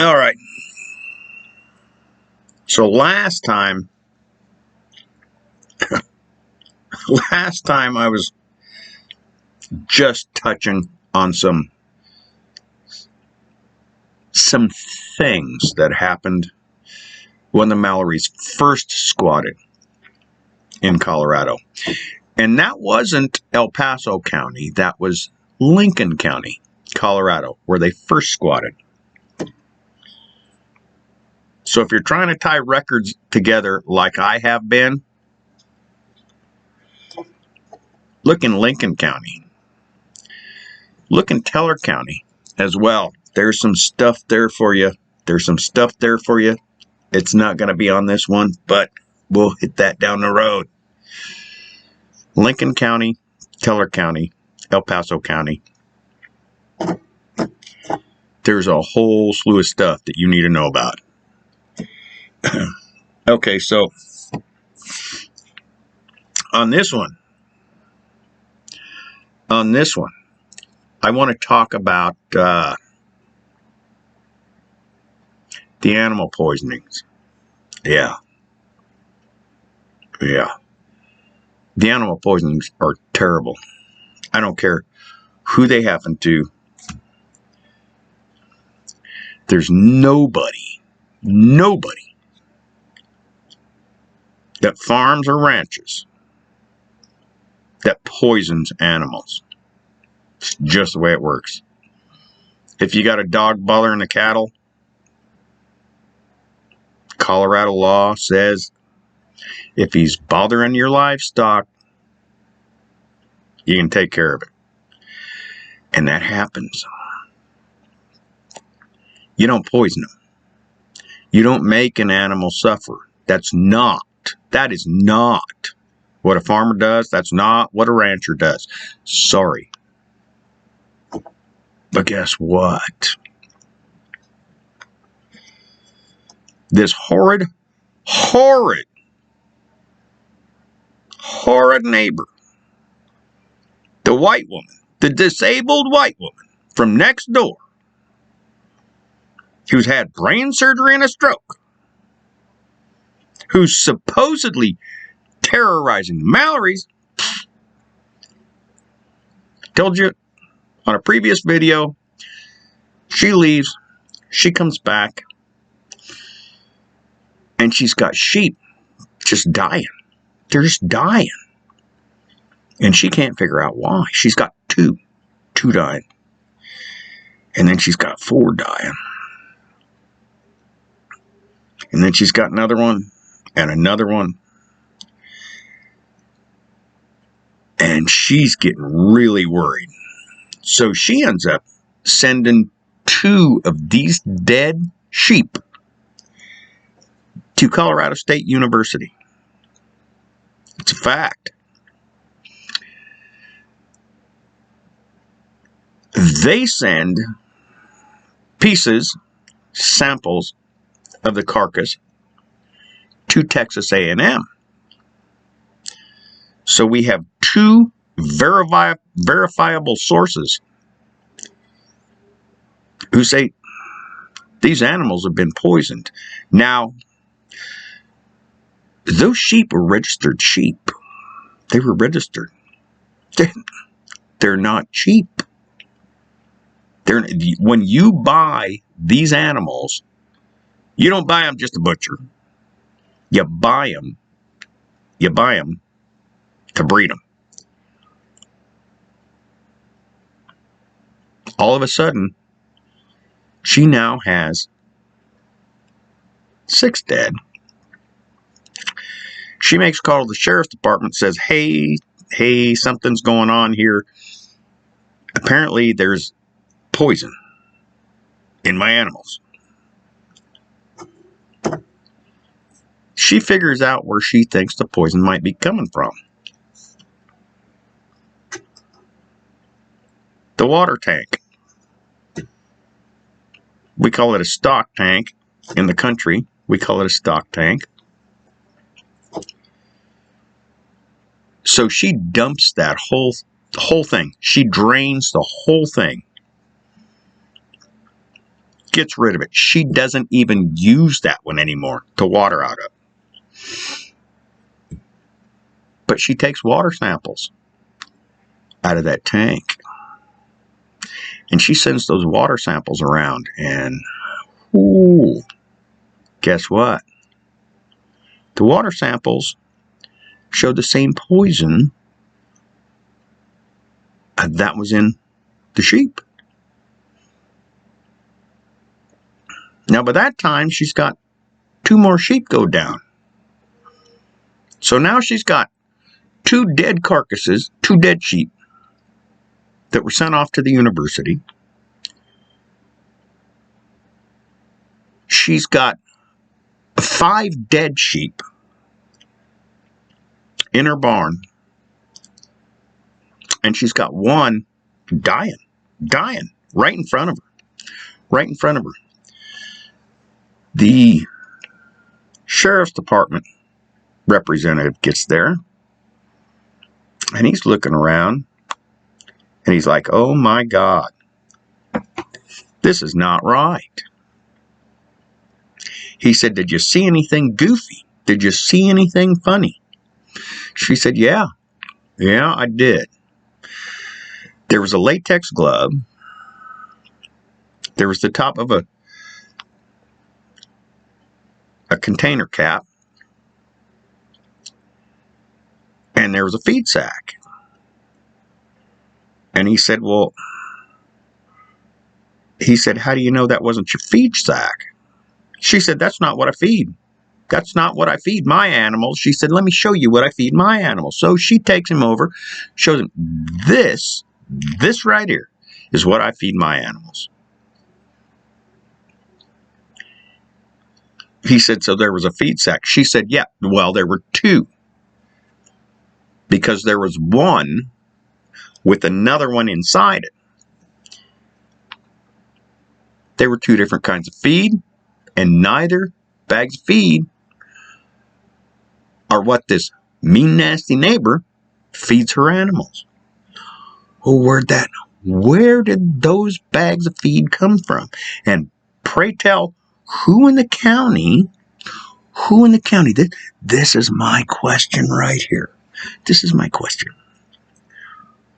All right. So last time I was just touching on some things that happened when the Mallories first squatted in Colorado. And that wasn't El Paso County, that was Lincoln County, Colorado, where they first squatted. So if you're trying to tie records together like I have been, look in Lincoln County. Look in Teller County as well. There's some stuff there for you. It's not going to be on this one, but we'll hit that down the road. Lincoln County, Teller County, El Paso County. There's a whole slew of stuff that you need to know about. Okay, so on this one, I want to talk about the animal poisonings. Yeah. The animal poisonings are terrible. I don't care who they happen to. There's nobody that farms or ranches that poisons animals. It's just the way it works. If you got a dog bothering the cattle, Colorado law says if he's bothering your livestock, you can take care of it. And that happens. You don't poison them. You don't make an animal suffer. That is not what a farmer does. That's not what a rancher does. Sorry. But guess what? This horrid neighbor, the white woman, the disabled white woman from next door, who's had brain surgery and a stroke, who's supposedly terrorizing the Mallories. Told you on a previous video, she leaves, she comes back, and she's got sheep just dying. They're just dying. And she can't figure out why. She's got two dying. And then she's got 4 dying. And then she's got another one and another one. And she's getting really worried. So she ends up sending 2 of these dead sheep to Colorado State University. It's a fact. They send samples of the carcass to Texas A&M. So we have 2 verifiable sources who say these animals have been poisoned. Now, those sheep were registered sheep. They were registered. They're not cheap. When you buy these animals, you don't buy them just to butcher. You buy them to breed them. All of a sudden, she now has 6 dead. She makes a call to the sheriff's department, says, hey, something's going on here. Apparently, there's poison in my animals. She figures out where she thinks the poison might be coming from. The water tank. We call it a stock tank in the country. We call it a stock tank. So she dumps that whole thing. She drains the whole thing Gets rid of it. She doesn't even use that one anymore to water out of. But she takes water samples out of that tank. And she sends those water samples around. And, ooh, guess what? The water samples show the same poison that was in the sheep. Now, by that time, she's got 2 more sheep go down. So now she's got 2 dead carcasses, 2 dead sheep that were sent off to the university. She's got 5 dead sheep in her barn. And she's got 1 dying right in front of her. The sheriff's department representative gets there, and he's looking around, and he's like, oh my God, this is not right. He said, did you see anything goofy? Did you see anything funny? She said, yeah, I did. There was a latex glove. There was the top of a container cap. And there was a feed sack. And he said, how do you know that wasn't your feed sack? She said, that's not what I feed. That's not what I feed my animals. She said, let me show you what I feed my animals. So she takes him over, shows him, this right here is what I feed my animals. He said, so there was a feed sack. She said, yeah, well, there were 2. Because there was one with another one inside it. There were 2 different kinds of feed, and neither bags of feed are what this mean, nasty neighbor feeds her animals. Oh, where did those bags of feed come from? And pray tell, who in the county, this is my question right here. This is my question.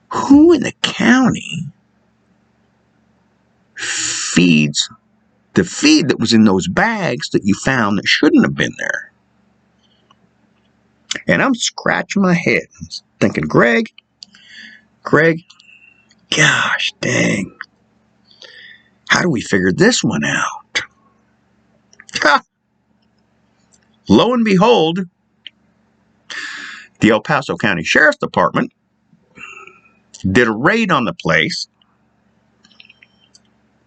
Who in the county feeds the feed that was in those bags that you found that shouldn't have been there? And I'm scratching my head. I'm thinking, Greg, gosh dang. How do we figure this one out? Ha! Lo and behold, the El Paso County Sheriff's Department did a raid on the place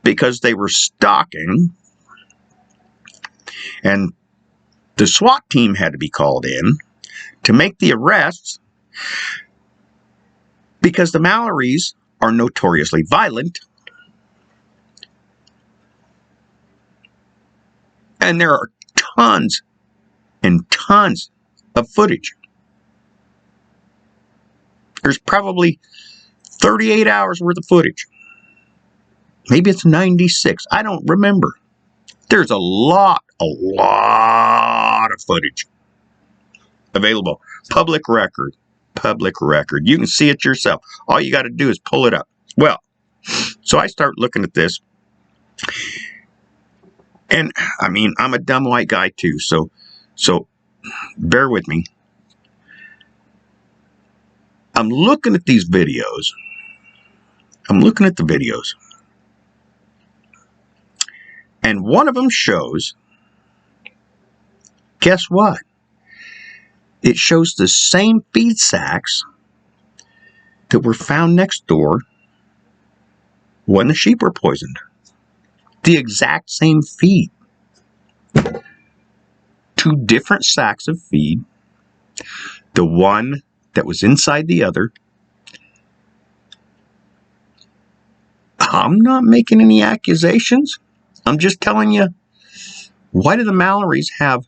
because they were stalking, and the SWAT team had to be called in to make the arrests because the Mallorys are notoriously violent, and there are tons and tons of footage. There's probably 38 hours worth of footage. Maybe it's 96. I don't remember. There's a lot of footage available. Public record. You can see it yourself. All you got to do is pull it up. Well, so I start looking at this. And, I mean, I'm a dumb white guy too, so bear with me. I'm looking at these videos. I'm looking at the videos. And one of them shows, guess what? It shows the same feed sacks that were found next door when the sheep were poisoned. The exact same feed. 2 different sacks of feed. The one that was inside the other. I'm not making any accusations. I'm just telling you, why do the Mallorys have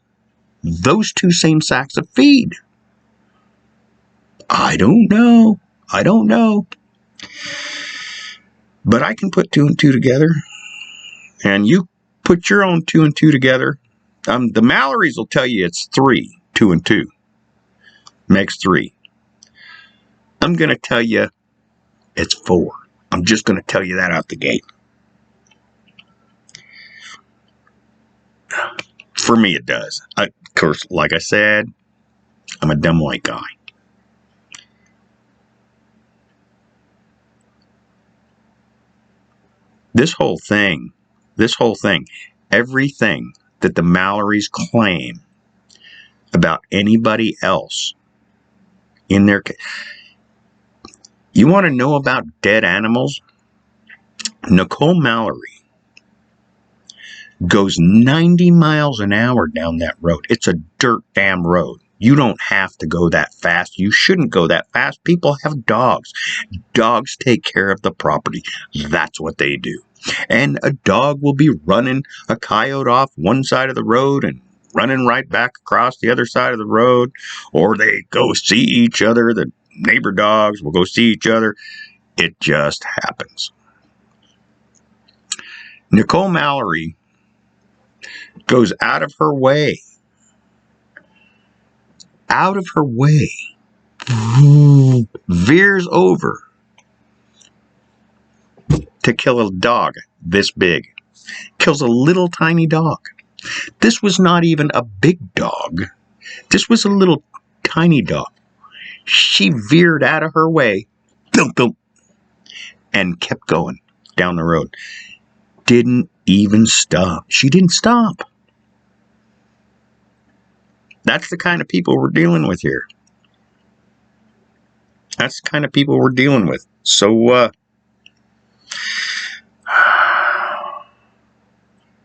those 2 same sacks of feed? I don't know. But I can put 2 and 2 together. And you Put your own 2 and 2 together. The Mallories will tell you it's 3. 2 and 2 makes 3. I'm going to tell you it's 4. I'm just going to tell you that out the gate. For me, it does. Of course, like I said, I'm a dumb white guy. This whole thing, everything that the Mallories claim about anybody else in their... You want to know about dead animals? Nicole Mallory goes 90 miles an hour down that road. It's a dirt damn road. You don't have to go that fast. You shouldn't go that fast. People have dogs. Dogs take care of the property. That's what they do. And a dog will be running a coyote off one side of the road and running right back across the other side of the road. Or they go see each other. The neighbor dogs will go see each other. It just happens. Nicole Mallory goes out of her way, veers over to kill a dog this big. Kills a little tiny dog. This was not even a big dog. This was a little tiny dog. She veered out of her way, and kept going down the road. Didn't even stop. She didn't stop. That's the kind of people we're dealing with here. That's the kind of people we're dealing with. So,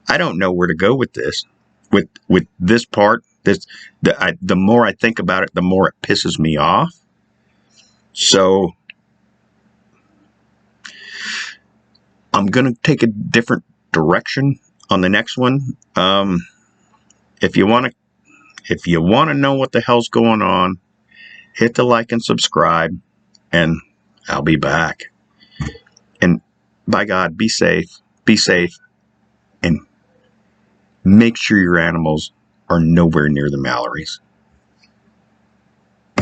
I don't know where to go with this. With this part, the more I think about it, the more it pisses me off. So, I'm going to take a different direction on the next one. If you want to know what the hell's going on, hit the like and subscribe, and I'll be back. And by God, be safe, and make sure your animals are nowhere near the Mallories.